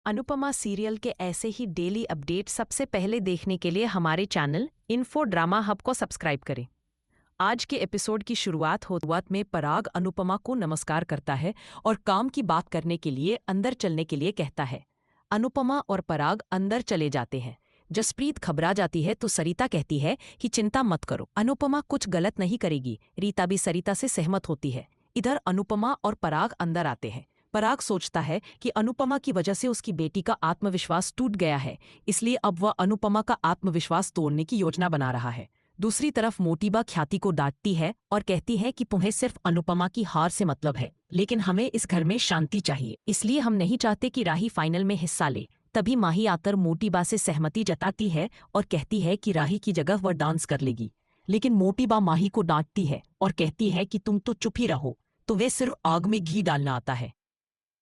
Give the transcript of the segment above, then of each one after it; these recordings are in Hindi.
अनुपमा सीरियल के ऐसे ही डेली अपडेट सबसे पहले देखने के लिए हमारे चैनल इन्फो ड्रामा हब को सब्सक्राइब करें। आज के एपिसोड की शुरुआत में पराग अनुपमा को नमस्कार करता है और काम की बात करने के लिए अंदर चलने के लिए कहता है। अनुपमा और पराग अंदर चले जाते हैं। जसप्रीत घबरा जाती है तो सरिता कहती है कि चिंता मत करो, अनुपमा कुछ गलत नहीं करेगी। रीता भी सरिता से सहमत होती है। इधर अनुपमा और पराग अंदर आते हैं। पराग सोचता है कि अनुपमा की वजह से उसकी बेटी का आत्मविश्वास टूट गया है, इसलिए अब वह अनुपमा का आत्मविश्वास तोड़ने की योजना बना रहा है। दूसरी तरफ मोटीबा ख्याति को डांटती है और कहती है कि तुम्हें सिर्फ अनुपमा की हार से मतलब है, लेकिन हमें इस घर में शांति चाहिए, इसलिए हम नहीं चाहते कि राही फाइनल में हिस्सा ले। तभी माही आकर मोटीबा से सहमति जताती है और कहती है कि राही की जगह वह डांस कर लेगी। लेकिन मोटीबा माही को डांटती है और कहती है कि तुम तो चुप ही रहो, तो वे सिर्फ आग में घी डालना आता है,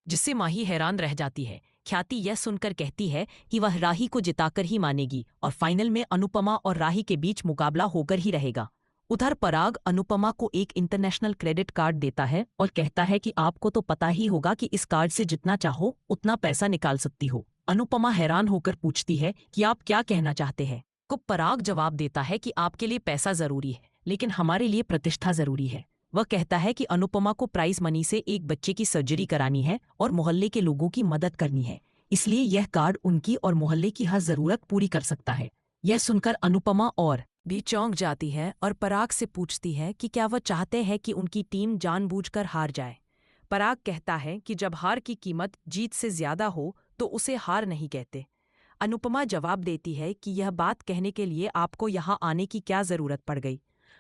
जिससे माही हैरान रह जाती है। ख्याति यह सुनकर कहती है कि वह राही को जिताकर ही मानेगी और फाइनल में अनुपमा और राही के बीच मुकाबला होकर ही रहेगा। उधर पराग अनुपमा को एक इंटरनेशनल क्रेडिट कार्ड देता है और कहता है कि आपको तो पता ही होगा कि इस कार्ड से जितना चाहो उतना पैसा निकाल सकती हो। अनुपमा हैरान होकर पूछती है कि आप क्या कहना चाहते हैं। को पराग जवाब देता है कि आपके लिए पैसा जरूरी है, लेकिन हमारे लिए प्रतिष्ठा जरूरी है। वह कहता है कि अनुपमा को प्राइज मनी से एक बच्चे की सर्जरी करानी है और मोहल्ले के लोगों की मदद करनी है, इसलिए यह कार्ड उनकी और मोहल्ले की हर जरूरत पूरी कर सकता है। यह सुनकर अनुपमा और भी चौंक जाती है और पराग से पूछती है कि क्या वह चाहते हैं कि उनकी टीम जानबूझकर हार जाए। पराग कहता है कि जब हार की कीमत जीत से ज्यादा हो तो उसे हार नहीं कहते। अनुपमा जवाब देती है कि यह बात कहने के लिए आपको यहाँ आने की क्या जरूरत पड़ गई।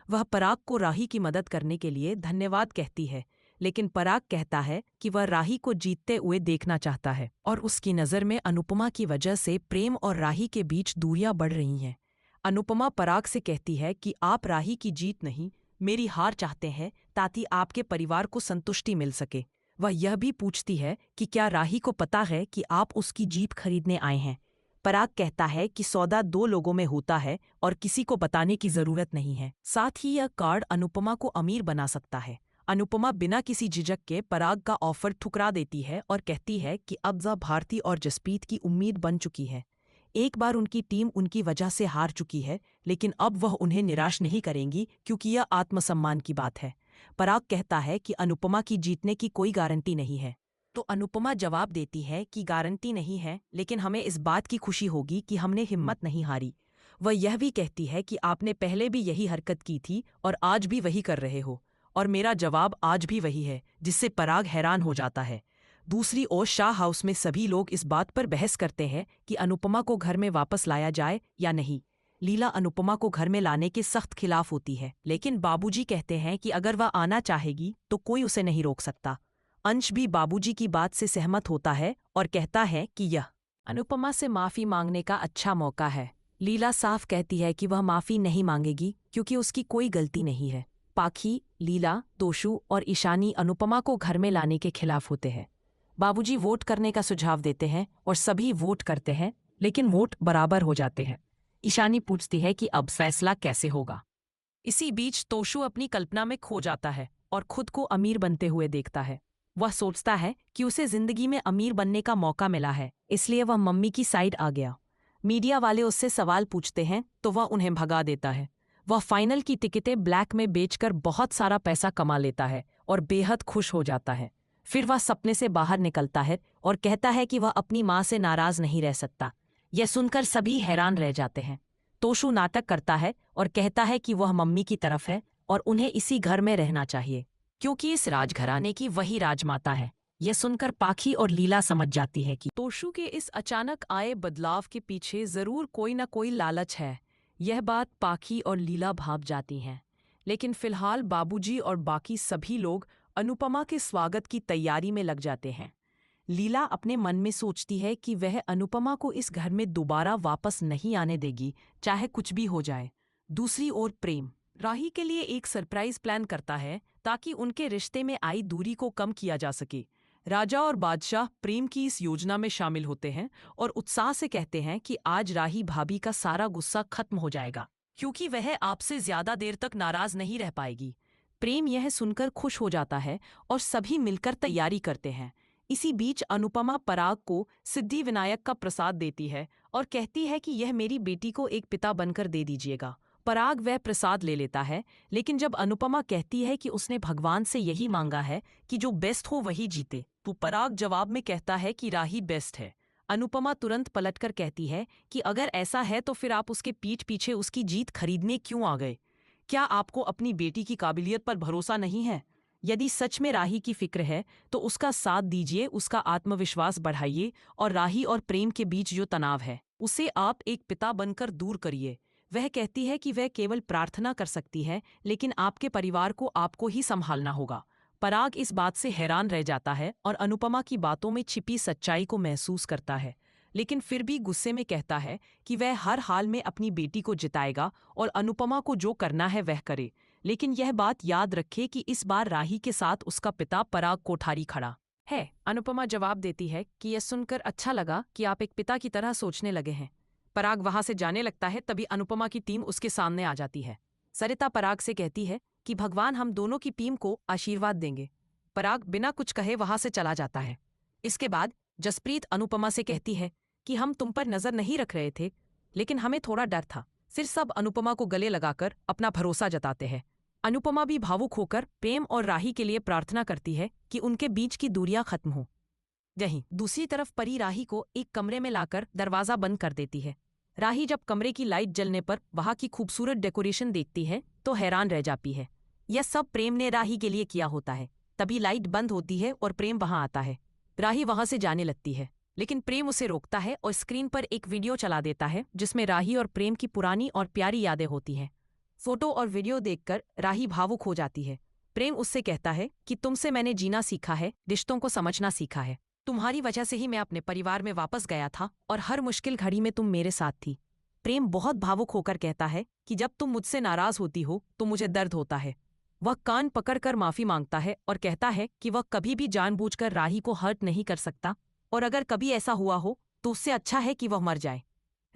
वह पराग को राही की मदद करने के लिए धन्यवाद कहती है, लेकिन पराग कहता है कि वह राही को जीतते हुए देखना चाहता है और उसकी नज़र में अनुपमा की वजह से प्रेम और राही के बीच दूरियां बढ़ रही हैं। अनुपमा पराग से कहती है कि आप राही की जीत नहीं, मेरी हार चाहते हैं ताकि आपके परिवार को संतुष्टि मिल सके। वह यह भी पूछती है कि क्या राही को पता है कि आप उसकी जीत खरीदने आए हैं। पराग कहता है कि सौदा दो लोगों में होता है और किसी को बताने की जरूरत नहीं है। साथ ही यह कार्ड अनुपमा को अमीर बना सकता है। अनुपमा बिना किसी झिझक के पराग का ऑफर ठुकरा देती है और कहती है कि अब वह भारती और जसप्रीत की उम्मीद बन चुकी है। एक बार उनकी टीम उनकी वजह से हार चुकी है, लेकिन अब वह उन्हें निराश नहीं करेंगी क्योंकि यह आत्मसम्मान की बात है। पराग कहता है कि अनुपमा की जीतने की कोई गारंटी नहीं है, तो अनुपमा जवाब देती है कि गारंटी नहीं है, लेकिन हमें इस बात की खुशी होगी कि हमने हिम्मत नहीं हारी। वह यह भी कहती है कि आपने पहले भी यही हरकत की थी और आज भी वही कर रहे हो, और मेरा जवाब आज भी वही है, जिससे पराग हैरान हो जाता है। दूसरी ओर शाह हाउस में सभी लोग इस बात पर बहस करते हैं कि अनुपमा को घर में वापस लाया जाए या नहीं। लीला अनुपमा को घर में लाने के सख्त खिलाफ होती है, लेकिन बाबूजी कहते हैं कि अगर वह आना चाहेगी तो कोई उसे नहीं रोक सकता। अंश भी बाबूजी की बात से सहमत होता है और कहता है कि यह अनुपमा से माफी मांगने का अच्छा मौका है। लीला साफ कहती है कि वह माफी नहीं मांगेगी क्योंकि उसकी कोई गलती नहीं है। पाखी, लीला, तोशु और ईशानी अनुपमा को घर में लाने के खिलाफ होते हैं। बाबूजी वोट करने का सुझाव देते हैं और सभी वोट करते हैं, लेकिन वोट बराबर हो जाते हैं। ईशानी पूछती है कि अब फैसला कैसे होगा। इसी बीच तोशु अपनी कल्पना में खो जाता है और खुद को अमीर बनते हुए देखता है। वह सोचता है कि उसे जिंदगी में अमीर बनने का मौका मिला है, इसलिए वह मम्मी की साइड आ गया। मीडिया वाले उससे सवाल पूछते हैं तो वह उन्हें भगा देता है। वह फाइनल की टिकटें ब्लैक में बेचकर बहुत सारा पैसा कमा लेता है और बेहद खुश हो जाता है। फिर वह सपने से बाहर निकलता है और कहता है कि वह अपनी माँ से नाराज नहीं रह सकता। यह सुनकर सभी हैरान रह जाते हैं। तोशु नाटक करता है और कहता है कि वह मम्मी की तरफ है और उन्हें इसी घर में रहना चाहिए, क्योंकि इस राजघराने की वही राजमाता है। यह सुनकर पाखी और लीला समझ जाती है कि तोशु के इस अचानक आए बदलाव के पीछे जरूर कोई न कोई लालच है। यह बात पाखी और लीला भाप जाती हैं, लेकिन फिलहाल बाबूजी और बाकी सभी लोग अनुपमा के स्वागत की तैयारी में लग जाते हैं। लीला अपने मन में सोचती है कि वह अनुपमा को इस घर में दोबारा वापस नहीं आने देगी, चाहे कुछ भी हो जाए। दूसरी ओर प्रेम राही के लिए एक सरप्राइज प्लान करता है ताकि उनके रिश्ते में आई दूरी को कम किया जा सके। राजा और बादशाह प्रेम की इस योजना में शामिल होते हैं और उत्साह से कहते हैं कि आज राही भाभी का सारा गुस्सा खत्म हो जाएगा, क्योंकि वह आपसे ज्यादा देर तक नाराज नहीं रह पाएगी। प्रेम यह सुनकर खुश हो जाता है और सभी मिलकर तैयारी करते हैं। इसी बीच अनुपमा पराग को सिद्धि विनायक का प्रसाद देती है और कहती है कि यह मेरी बेटी को एक पिता बनकर दे दीजिएगा। पराग वह प्रसाद ले लेता है, लेकिन जब अनुपमा कहती है कि उसने भगवान से यही मांगा है कि जो बेस्ट हो वही जीते, तो पराग जवाब में कहता है कि राही बेस्ट है। अनुपमा तुरंत पलटकर कहती है कि अगर ऐसा है तो फिर आप उसके पीठ पीछे उसकी जीत खरीदने क्यों आ गए? क्या आपको अपनी बेटी की काबिलियत पर भरोसा नहीं है? यदि सच में राही की फिक्र है तो उसका साथ दीजिए, उसका आत्मविश्वास बढ़ाइए और राही और प्रेम के बीच जो तनाव है उसे आप एक पिता बनकर दूर करिए। वह कहती है कि वह केवल प्रार्थना कर सकती है, लेकिन आपके परिवार को आपको ही संभालना होगा। पराग इस बात से हैरान रह जाता है और अनुपमा की बातों में छिपी सच्चाई को महसूस करता है, लेकिन फिर भी गुस्से में कहता है कि वह हर हाल में अपनी बेटी को जिताएगा और अनुपमा को जो करना है वह करे। लेकिन यह बात याद रखे कि इस बार राही के साथ उसका पिता पराग कोठारी खड़ा है। अनुपमा जवाब देती है कि यह सुनकर अच्छा लगा कि आप एक पिता की तरह सोचने लगे हैं। पराग वहां से जाने लगता है, तभी अनुपमा की टीम उसके सामने आ जाती है। सरिता पराग से कहती है कि भगवान हम दोनों की टीम को आशीर्वाद देंगे। पराग बिना कुछ कहे वहां से चला जाता है। इसके बाद जसप्रीत अनुपमा से कहती है कि हम तुम पर नजर नहीं रख रहे थे, लेकिन हमें थोड़ा डर था। फिर सब अनुपमा को गले लगाकर अपना भरोसा जताते हैं। अनुपमा भी भावुक होकर प्रेम और राही के लिए प्रार्थना करती है कि उनके बीच की दूरियां खत्म हो। यहीं दूसरी तरफ परी राही को एक कमरे में लाकर दरवाजा बंद कर देती है। राही जब कमरे की लाइट जलने पर वहां की खूबसूरत डेकोरेशन देखती है तो हैरान रह जाती है। यह सब प्रेम ने राही के लिए किया होता है। तभी लाइट बंद होती है और प्रेम वहां आता है। राही वहां से जाने लगती है, लेकिन प्रेम उसे रोकता है और स्क्रीन पर एक वीडियो चला देता है जिसमें राही और प्रेम की पुरानी और प्यारी यादें होती हैं। फोटो और वीडियो देखकर राही भावुक हो जाती है। प्रेम उससे कहता है कि तुमसे मैंने जीना सीखा है, रिश्तों को समझना सीखा है। तुम्हारी वजह से ही मैं अपने परिवार में वापस गया था और हर मुश्किल घड़ी में तुम मेरे साथ थी। प्रेम बहुत भावुक होकर कहता है कि जब तुम मुझसे नाराज होती हो तो मुझे दर्द होता है। वह कान पकड़कर माफी मांगता है और कहता है कि वह कभी भी जानबूझकर राही को हर्ट नहीं कर सकता, और अगर कभी ऐसा हुआ हो तो उससे अच्छा है कि वह मर जाए।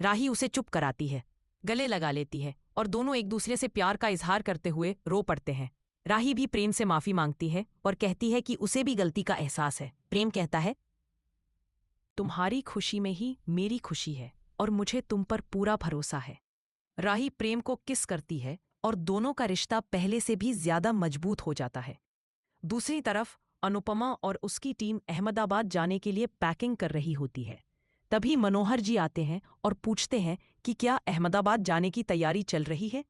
राही उसे चुप कराती है, गले लगा लेती है और दोनों एक दूसरे से प्यार का इजहार करते हुए रो पड़ते हैं। राही भी प्रेम से माफी मांगती है और कहती है कि उसे भी गलती का एहसास है। प्रेम कहता है, तुम्हारी खुशी में ही मेरी खुशी है और मुझे तुम पर पूरा भरोसा है। राही प्रेम को किस करती है और दोनों का रिश्ता पहले से भी ज्यादा मजबूत हो जाता है। दूसरी तरफ अनुपमा और उसकी टीम अहमदाबाद जाने के लिए पैकिंग कर रही होती है। तभी मनोहर जी आते हैं और पूछते हैं कि क्या अहमदाबाद जाने की तैयारी चल रही है।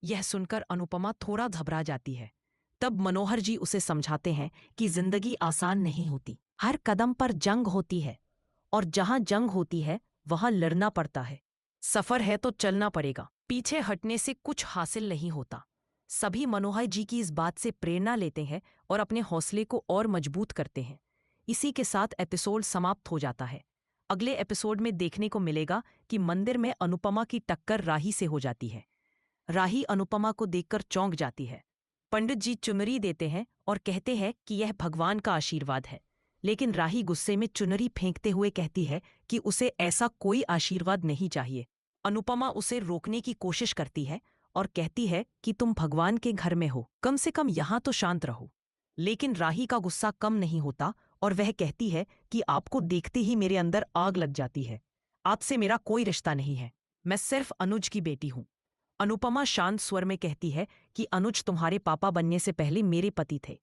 यह सुनकर अनुपमा थोड़ा घबरा जाती है। तब मनोहर जी उसे समझाते हैं कि जिंदगी आसान नहीं होती, हर कदम पर जंग होती है और जहां जंग होती है वहां लड़ना पड़ता है। सफर है तो चलना पड़ेगा, पीछे हटने से कुछ हासिल नहीं होता। सभी मनोहर जी की इस बात से प्रेरणा लेते हैं और अपने हौसले को और मजबूत करते हैं। इसी के साथ एपिसोड समाप्त हो जाता है। अगले एपिसोड में देखने को मिलेगा कि मंदिर में अनुपमा की टक्कर राही से हो जाती है। राही अनुपमा को देखकर चौंक जाती है। पंडित जी चुनरी देते हैं और कहते हैं कि यह भगवान का आशीर्वाद है, लेकिन राही गुस्से में चुनरी फेंकते हुए कहती है कि उसे ऐसा कोई आशीर्वाद नहीं चाहिए। अनुपमा उसे रोकने की कोशिश करती है और कहती है कि तुम भगवान के घर में हो, कम से कम यहाँ तो शांत रहो। लेकिन राही का गुस्सा कम नहीं होता और वह कहती है कि आपको देखते ही मेरे अंदर आग लग जाती है। आपसे मेरा कोई रिश्ता नहीं है, मैं सिर्फ अनुज की बेटी हूँ। अनुपमा शांत स्वर में कहती है कि अनुज तुम्हारे पापा बनने से पहले मेरे पति थे।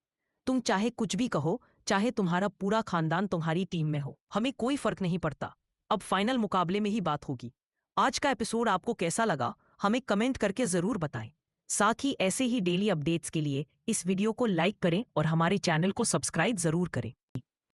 तुम चाहे कुछ भी कहो, चाहे तुम्हारा पूरा खानदान तुम्हारी टीम में हो, हमें कोई फर्क नहीं पड़ता। अब फाइनल मुकाबले में ही बात होगी। आज का एपिसोड आपको कैसा लगा हमें कमेंट करके जरूर बताएं। साथ ही ऐसे ही डेली अपडेट्स के लिए इस वीडियो को लाइक करें और हमारे चैनल को सब्सक्राइब जरूर करें।